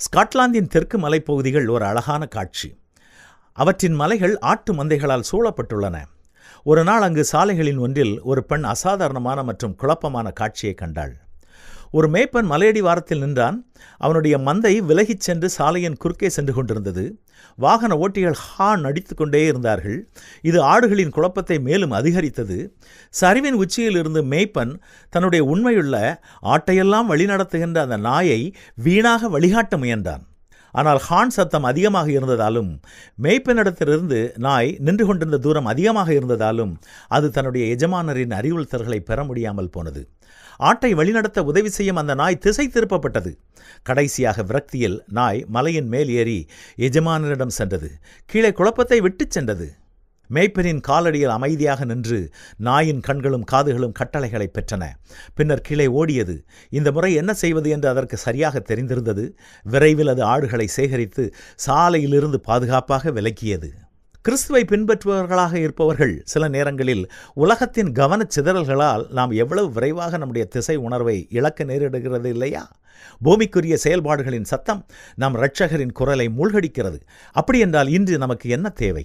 ஸ்காட்லாந்தின் தெற்கு மலைப்பகுதிகள் ஒரு அழகான காட்சி. அவற்றின் மலைகள் ஆட்டு மந்தைகளால் சூழப்பட்டுள்ளன. ஒரு நாள் அங்கு சாலைகளின் ஒன்றில் ஒரு பெண் அசாதாரணமான மற்றும் குழப்பமான காட்சியை கண்டாள். ஒரு மேய்ப்பன் மலையடி வாரத்தில் நின்றான். அவனுடைய மந்தை விலகிச் சென்று சாலையின் குறுக்கே சென்று கொண்டிருந்தது. வாகன ஓட்டிகள் ஹார்ன் அடித்து கொண்டே இருந்தார்கள். இது ஆடுகளின் குழப்பத்தை மேலும் அதிகரித்தது. சரிவின் உச்சியில் இருந்து மேய்ப்பன் தன்னுடைய உண்மையுள்ள ஆட்டையெல்லாம் வழிநடத்துகின்ற அந்த நாயை வீணாக வழிகாட்ட முயன்றான். ஆனால் ஹார்ன் சத்தம் அதிகமாக இருந்ததாலும் மேய்ப்பனிடத்திலிருந்து நாய் நின்று கொண்டிருந்த தூரம் அதிகமாக இருந்ததாலும் அது தன்னுடைய எஜமானரின் அறிவுறுத்தல்களை பெற முடியாமல் போனது. ஆட்டை வழிநடத்த உதவி செய்யும் அந்த நாய் திசை திருப்பப்பட்டது. கடைசியாக விரக்தியில் நாய் மலையின் மேல் ஏறி எஜமானரிடம் சென்றது. கீழே குழப்பத்தை விட்டுச் சென்றது. மேய்ப்பனின் காலடியில் அமைதியாக நின்று நாயின் கண்களும் காதுகளும் கட்டளைகளை பெற்றன. பின்னர் கீழே ஓடியது. இந்த முறை என்ன செய்வது என்று அதற்கு சரியாக தெரிந்திருந்தது. விரைவில் அது ஆடுகளை சேகரித்து சாலையிலிருந்து பாதுகாப்பாக விலக்கியது. கிறிஸ்துவை பின்பற்றுபவர்களாக இருப்பவர்கள் சில நேரங்களில் உலகத்தின் கவனச் சிதறல்களால் நாம் எவ்வளவு விரைவாக நம்முடைய திசை உணர்வை இழக்க நேரிடுகிறது இல்லையா? பூமிக்குரிய செயல்பாடுகளின் சத்தம் நம் இரட்சகரின் குரலை மூழ்கடிக்கிறது. அப்படி என்றால் இன்று நமக்கு என்ன தேவை?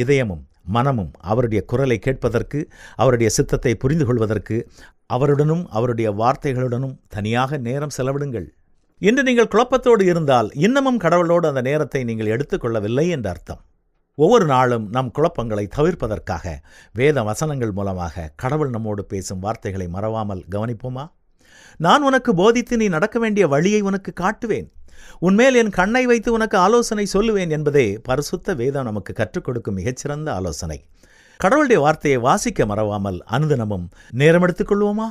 இதயமும் மனமும் அவருடைய குரலை கேட்பதற்கு, அவருடைய சித்தத்தை புரிந்து கொள்வதற்கு அவருடனும் அவருடைய வார்த்தைகளுடனும் தனியாக நேரம் செலவிடுங்கள். இன்று நீங்கள் குழப்பத்தோடு இருந்தால் இன்னமும் கடவுளோடு அந்த நேரத்தை நீங்கள் எடுத்துக்கொள்ளவில்லை என்ற அர்த்தம். ஒவ்வொரு நாளும் நம் குழப்பங்களை தவிர்ப்பதற்காக வேத வசனங்கள் மூலமாக கடவுள் நம்மோடு பேசும் வார்த்தைகளை மறவாமல் கவனிப்போமா? நான் உனக்கு போதித்து நீ நடக்க வேண்டிய வழியை உனக்கு காட்டுவேன், உன்மேல் என் கண்ணை வைத்து உனக்கு ஆலோசனை சொல்லுவேன் என்பதே பரிசுத்த வேதம் நமக்கு கற்றுக் கொடுக்கும் மிகச்சிறந்த ஆலோசனை. கடவுளுடைய வார்த்தையை வாசிக்க மறவாமல் அனுதினமும் நேரம் எடுத்துக் கொள்வோமா?